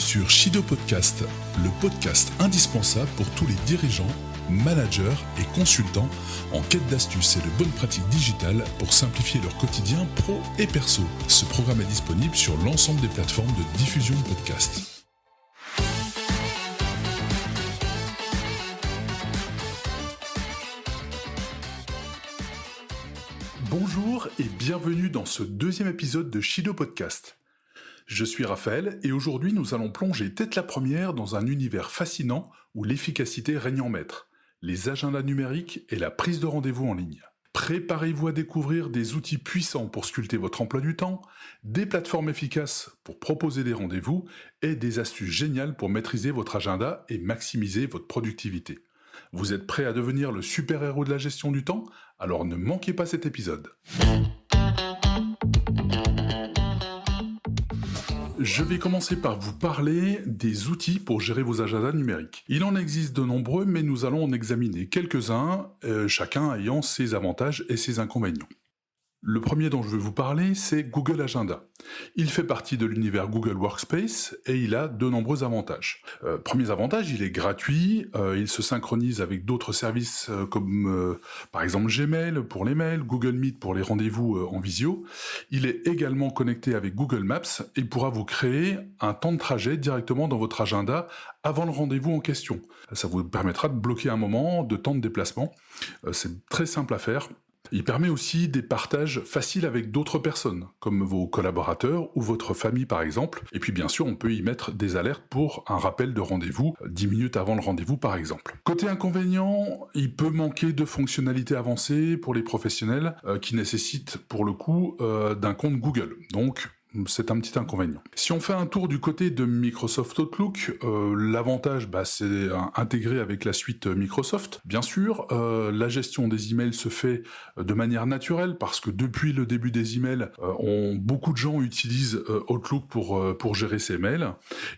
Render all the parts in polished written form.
sur Shido Podcast, le podcast indispensable pour tous les dirigeants, managers et consultants en quête d'astuces et de bonnes pratiques digitales pour simplifier leur quotidien pro et perso. Ce programme est disponible sur l'ensemble des plateformes de diffusion de podcasts. Bonjour et bienvenue dans ce deuxième épisode de Shido Podcast. Je suis Raphaël et aujourd'hui nous allons plonger tête la première dans un univers fascinant où l'efficacité règne en maître, les agendas numériques et la prise de rendez-vous en ligne. Préparez-vous à découvrir des outils puissants pour sculpter votre emploi du temps, des plateformes efficaces pour proposer des rendez-vous et des astuces géniales pour maîtriser votre agenda et maximiser votre productivité. Vous êtes prêt à devenir le super-héros de la gestion du temps ? Alors ne manquez pas cet épisode. Je vais commencer par vous parler des outils pour gérer vos agendas numériques. Il en existe de nombreux, mais nous allons en examiner quelques-uns, chacun ayant ses avantages et ses inconvénients. Le premier dont je veux vous parler, c'est Google Agenda. Il fait partie de l'univers Google Workspace et il a de nombreux avantages. Premier avantage, il est gratuit, il se synchronise avec d'autres services comme par exemple Gmail pour les mails, Google Meet pour les rendez-vous en visio. Il est également connecté avec Google Maps et pourra vous créer un temps de trajet directement dans votre agenda avant le rendez-vous en question. Ça vous permettra de bloquer un moment de temps de déplacement. C'est très simple à faire. Il permet aussi des partages faciles avec d'autres personnes, comme vos collaborateurs ou votre famille par exemple. Et puis bien sûr, on peut y mettre des alertes pour un rappel de rendez-vous 10 minutes avant le rendez-vous par exemple. Côté inconvénient, il peut manquer de fonctionnalités avancées pour les professionnels qui nécessitent pour le coup d'un compte Google. Donc, c'est un petit inconvénient. Si on fait un tour du côté de Microsoft Outlook, l'avantage, c'est intégré avec la suite Microsoft. Bien sûr, la gestion des emails se fait de manière naturelle parce que depuis le début des emails, beaucoup de gens utilisent Outlook pour gérer ses mails.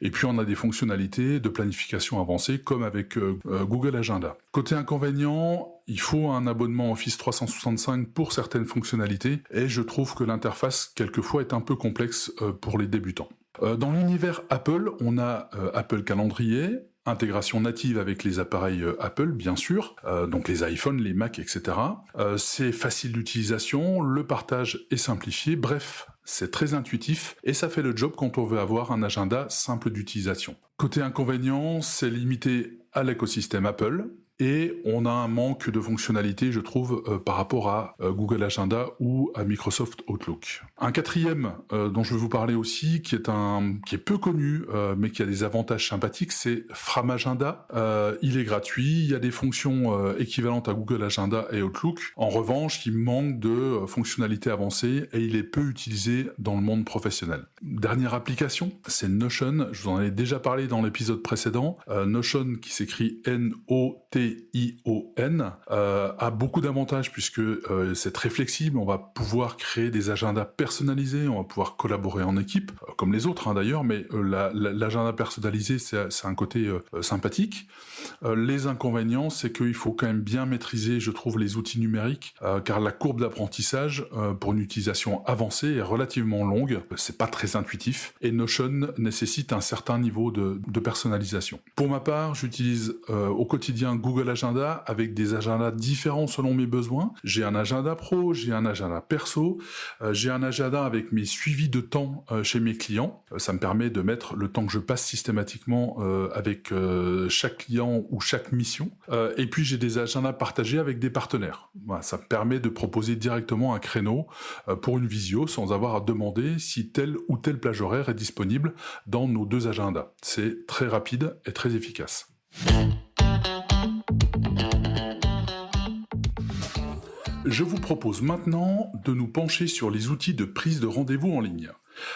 Et puis on a des fonctionnalités de planification avancée comme avec Google Agenda. Côté inconvénient, il faut un abonnement Office 365 pour certaines fonctionnalités et je trouve que l'interface quelquefois est un peu complexe pour les débutants. Dans l'univers Apple, on a Apple Calendrier, intégration native avec les appareils Apple, bien sûr, donc les iPhones, les Mac, etc. C'est facile d'utilisation, le partage est simplifié, bref, c'est très intuitif et ça fait le job quand on veut avoir un agenda simple d'utilisation. Côté inconvénient, c'est limité à l'écosystème Apple. Et on a un manque de fonctionnalités, je trouve, par rapport à Google Agenda ou à Microsoft Outlook. Un quatrième dont je vais vous parler aussi, qui est peu connu, mais qui a des avantages sympathiques, c'est Framagenda. Il est gratuit, il y a des fonctions équivalentes à Google Agenda et Outlook. En revanche, il manque de fonctionnalités avancées et il est peu utilisé dans le monde professionnel. Dernière application, c'est Notion. Je vous en ai déjà parlé dans l'épisode précédent. Notion, qui s'écrit Notion, a beaucoup d'avantages puisque c'est très flexible, on va pouvoir créer des agendas personnalisés, on va pouvoir collaborer en équipe, comme les autres d'ailleurs, mais l'agenda personnalisé c'est un côté sympathique. Les inconvénients, c'est qu'il faut quand même bien maîtriser, je trouve, les outils numériques, car la courbe d'apprentissage pour une utilisation avancée est relativement longue, c'est pas très intuitif, et Notion nécessite un certain niveau de personnalisation. Pour ma part, j'utilise au quotidien Google Agenda avec des agendas différents selon mes besoins. J'ai un agenda pro, j'ai un agenda perso, j'ai un agenda avec mes suivis de temps chez mes clients. Ça me permet de mettre le temps que je passe systématiquement avec chaque client ou chaque mission. Et puis j'ai des agendas partagés avec des partenaires. Voilà, ça me permet de proposer directement un créneau pour une visio sans avoir à demander si telle ou telle plage horaire est disponible dans nos deux agendas. C'est très rapide et très efficace. Je vous propose maintenant de nous pencher sur les outils de prise de rendez-vous en ligne.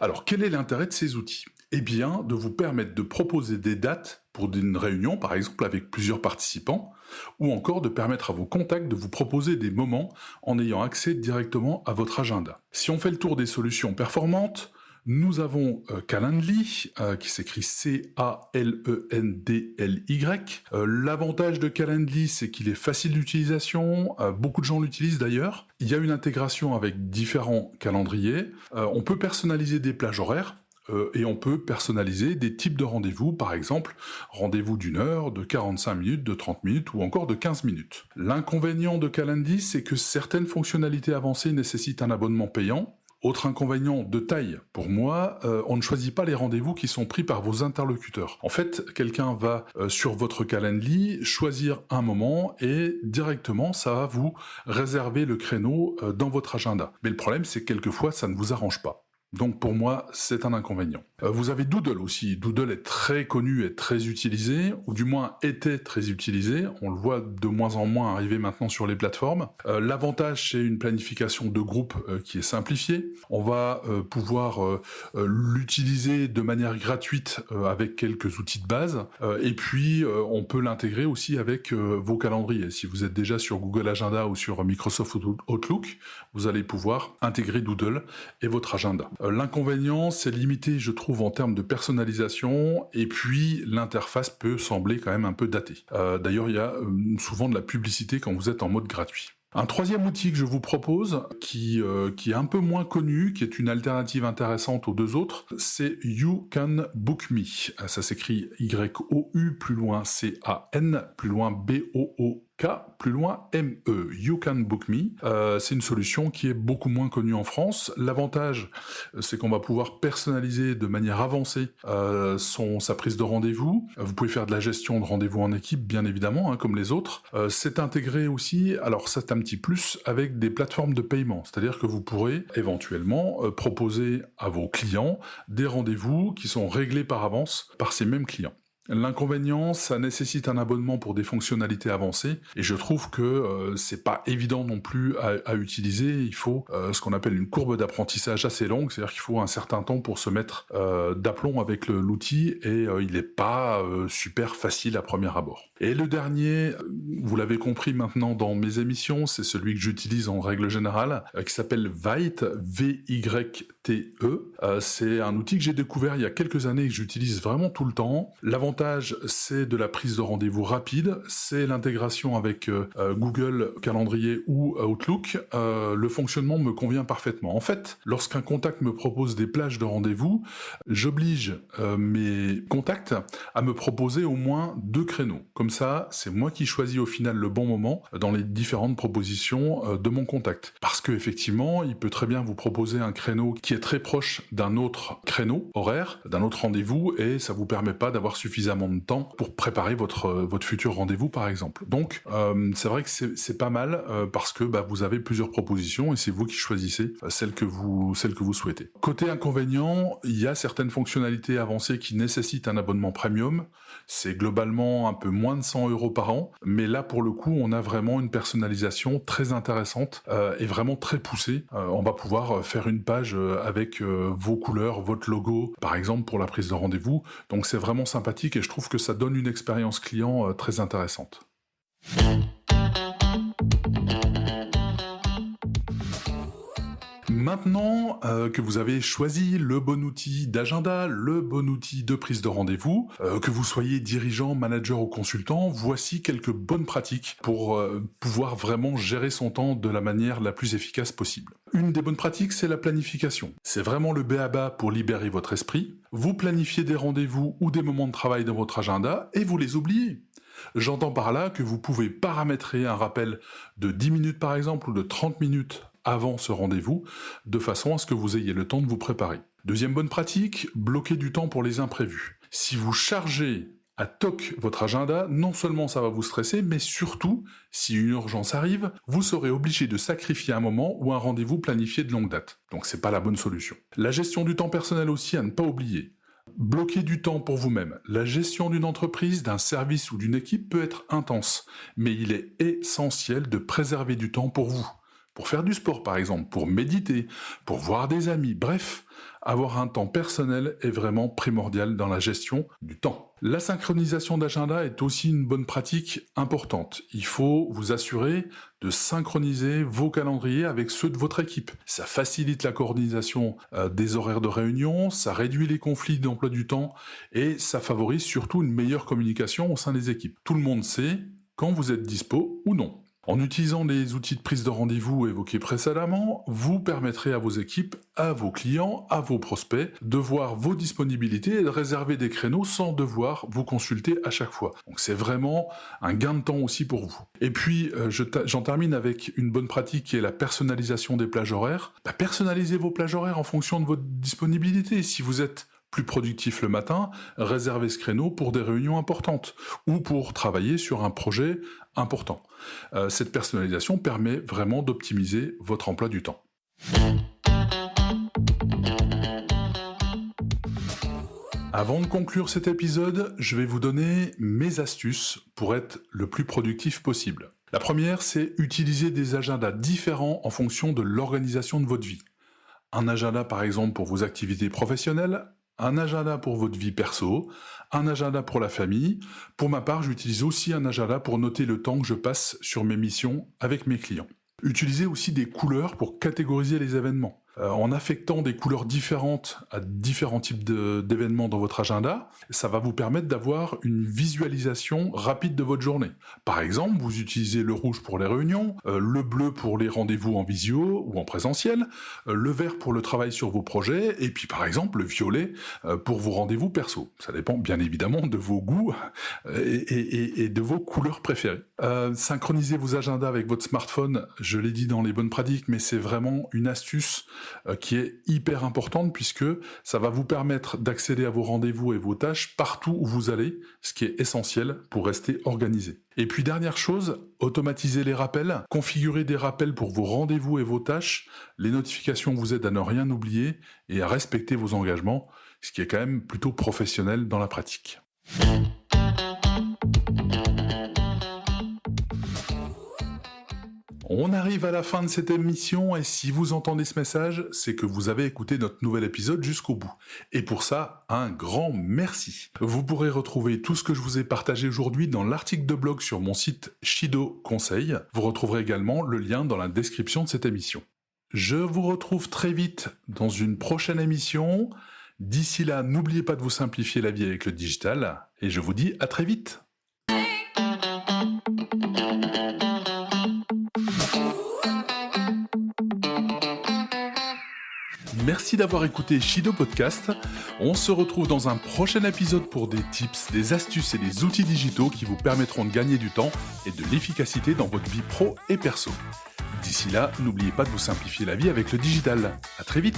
Alors, quel est l'intérêt de ces outils ? Eh bien, de vous permettre de proposer des dates pour une réunion, par exemple avec plusieurs participants, ou encore de permettre à vos contacts de vous proposer des moments en ayant accès directement à votre agenda. Si on fait le tour des solutions performantes, nous avons Calendly, qui s'écrit C-A-L-E-N-D-L-Y. L'avantage de Calendly, c'est qu'il est facile d'utilisation, beaucoup de gens l'utilisent d'ailleurs. Il y a une intégration avec différents calendriers, on peut personnaliser des plages horaires, Et on peut personnaliser des types de rendez-vous, par exemple, rendez-vous d'1 heure, de 45 minutes, de 30 minutes ou encore de 15 minutes. L'inconvénient de Calendly, c'est que certaines fonctionnalités avancées nécessitent un abonnement payant. Autre inconvénient de taille, pour moi, on ne choisit pas les rendez-vous qui sont pris par vos interlocuteurs. En fait, quelqu'un va sur votre Calendly choisir un moment et directement, ça va vous réserver le créneau dans votre agenda. Mais le problème, c'est que quelquefois, ça ne vous arrange pas. Donc pour moi, c'est un inconvénient. Vous avez Doodle aussi. Doodle est très connu et très utilisé, ou du moins était très utilisé. On le voit de moins en moins arriver maintenant sur les plateformes. L'avantage, c'est une planification de groupe qui est simplifiée. On va pouvoir l'utiliser de manière gratuite avec quelques outils de base. Et puis, on peut l'intégrer aussi avec vos calendriers. Si vous êtes déjà sur Google Agenda ou sur Microsoft Outlook, vous allez pouvoir intégrer Doodle et votre agenda. L'inconvénient, c'est limité, je trouve, en termes de personnalisation, et puis l'interface peut sembler quand même un peu datée. D'ailleurs, il y a souvent de la publicité quand vous êtes en mode gratuit. Un troisième outil que je vous propose, qui est un peu moins connu, qui est une alternative intéressante aux deux autres, c'est You Can Book Me. Ça s'écrit Y-O-U, plus loin C-A-N, plus loin B-O-O. K, plus loin, M-E, You Can Book Me. C'est une solution qui est beaucoup moins connue en France. L'avantage, c'est qu'on va pouvoir personnaliser de manière avancée sa prise de rendez-vous. Vous pouvez faire de la gestion de rendez-vous en équipe, bien évidemment, hein, comme les autres. C'est intégré aussi, alors ça c'est un petit plus, avec des plateformes de paiement. C'est-à-dire que vous pourrez éventuellement proposer à vos clients des rendez-vous qui sont réglés par avance par ces mêmes clients. L'inconvénient, ça nécessite un abonnement pour des fonctionnalités avancées, et je trouve que c'est pas évident non plus à utiliser. Il faut ce qu'on appelle une courbe d'apprentissage assez longue, c'est-à-dire qu'il faut un certain temps pour se mettre d'aplomb avec l'outil, et il n'est pas super facile à premier abord. Et le dernier, vous l'avez compris maintenant dans mes émissions, c'est celui que j'utilise en règle générale, qui s'appelle Vyte, V-Y-T-E. C'est un outil que j'ai découvert il y a quelques années et que j'utilise vraiment tout le temps. L'avantage, c'est de la prise de rendez-vous rapide, c'est l'intégration avec Google Calendrier ou Outlook. Le fonctionnement me convient parfaitement. En fait, lorsqu'un contact me propose des plages de rendez-vous, j'oblige mes contacts à me proposer au moins 2 créneaux. Comme ça, c'est moi qui choisis au final le bon moment dans les différentes propositions de mon contact. Parce que effectivement, il peut très bien vous proposer un créneau qui est très proche d'un autre créneau horaire, d'un autre rendez-vous, et ça vous permet pas d'avoir suffisamment de temps pour préparer votre futur rendez-vous, par exemple. Donc, c'est vrai que c'est pas mal parce que vous avez plusieurs propositions et c'est vous qui choisissez celle que vous souhaitez. Côté inconvénient, il y a certaines fonctionnalités avancées qui nécessitent un abonnement premium. C'est globalement un peu moins de 100 € par an, mais là, pour le coup, on a vraiment une personnalisation très intéressante et vraiment très poussée. On va pouvoir faire une page avec vos couleurs, votre logo, par exemple, pour la prise de rendez-vous. Donc, c'est vraiment sympathique et je trouve que ça donne une expérience client très intéressante. Maintenant que vous avez choisi le bon outil d'agenda, le bon outil de prise de rendez-vous, que vous soyez dirigeant, manager ou consultant, voici quelques bonnes pratiques pour pouvoir vraiment gérer son temps de la manière la plus efficace possible. Une des bonnes pratiques, c'est la planification. C'est vraiment le b.a.-ba pour libérer votre esprit. Vous planifiez des rendez-vous ou des moments de travail dans votre agenda et vous les oubliez. J'entends par là que vous pouvez paramétrer un rappel de 10 minutes par exemple ou de 30 minutes avant ce rendez-vous, de façon à ce que vous ayez le temps de vous préparer. Deuxième bonne pratique, bloquer du temps pour les imprévus. Si vous chargez à toc votre agenda, non seulement ça va vous stresser, mais surtout, si une urgence arrive, vous serez obligé de sacrifier un moment ou un rendez-vous planifié de longue date. Donc c'est pas la bonne solution. La gestion du temps personnel aussi à ne pas oublier. Bloquez du temps pour vous-même. La gestion d'une entreprise, d'un service ou d'une équipe peut être intense, mais il est essentiel de préserver du temps pour vous. Pour faire du sport par exemple, pour méditer, pour voir des amis, bref, avoir un temps personnel est vraiment primordial dans la gestion du temps. La synchronisation d'agenda est aussi une bonne pratique importante. Il faut vous assurer de synchroniser vos calendriers avec ceux de votre équipe. Ça facilite la coordination des horaires de réunion, ça réduit les conflits d'emploi du temps et ça favorise surtout une meilleure communication au sein des équipes. Tout le monde sait quand vous êtes dispo ou non. En utilisant les outils de prise de rendez-vous évoqués précédemment, vous permettrez à vos équipes, à vos clients, à vos prospects de voir vos disponibilités et de réserver des créneaux sans devoir vous consulter à chaque fois. Donc c'est vraiment un gain de temps aussi pour vous. Et puis j'en termine avec une bonne pratique qui est la personnalisation des plages horaires. Personnalisez vos plages horaires en fonction de votre disponibilité. Si vous êtes plus productif le matin, réservez ce créneau pour des réunions importantes ou pour travailler sur un projet important. Cette personnalisation permet vraiment d'optimiser votre emploi du temps. Avant de conclure cet épisode, je vais vous donner mes astuces pour être le plus productif possible. La première, c'est utiliser des agendas différents en fonction de l'organisation de votre vie. Un agenda par exemple pour vos activités professionnelles, un agenda pour votre vie perso, un agenda pour la famille. Pour ma part, j'utilise aussi un agenda pour noter le temps que je passe sur mes missions avec mes clients. Utilisez aussi des couleurs pour catégoriser les événements. En affectant des couleurs différentes à différents types d'événements dans votre agenda, ça va vous permettre d'avoir une visualisation rapide de votre journée. Par exemple, vous utilisez le rouge pour les réunions, le bleu pour les rendez-vous en visio ou en présentiel, le vert pour le travail sur vos projets, et puis par exemple le violet pour vos rendez-vous perso. Ça dépend bien évidemment de vos goûts et de vos couleurs préférées. Synchronisez vos agendas avec votre smartphone, je l'ai dit dans les bonnes pratiques, mais c'est vraiment une astuce qui est hyper importante puisque ça va vous permettre d'accéder à vos rendez-vous et vos tâches partout où vous allez, ce qui est essentiel pour rester organisé. Et puis dernière chose, automatisez les rappels, configurez des rappels pour vos rendez-vous et vos tâches, les notifications vous aident à ne rien oublier et à respecter vos engagements, ce qui est quand même plutôt professionnel dans la pratique. On arrive à la fin de cette émission et si vous entendez ce message, c'est que vous avez écouté notre nouvel épisode jusqu'au bout. Et pour ça, un grand merci. Vous pourrez retrouver tout ce que je vous ai partagé aujourd'hui dans l'article de blog sur mon site Shido Conseil. Vous retrouverez également le lien dans la description de cette émission. Je vous retrouve très vite dans une prochaine émission. D'ici là, n'oubliez pas de vous simplifier la vie avec le digital et je vous dis à très vite. Merci d'avoir écouté Shido Podcast. On se retrouve dans un prochain épisode pour des tips, des astuces et des outils digitaux qui vous permettront de gagner du temps et de l'efficacité dans votre vie pro et perso. D'ici là, n'oubliez pas de vous simplifier la vie avec le digital. À très vite.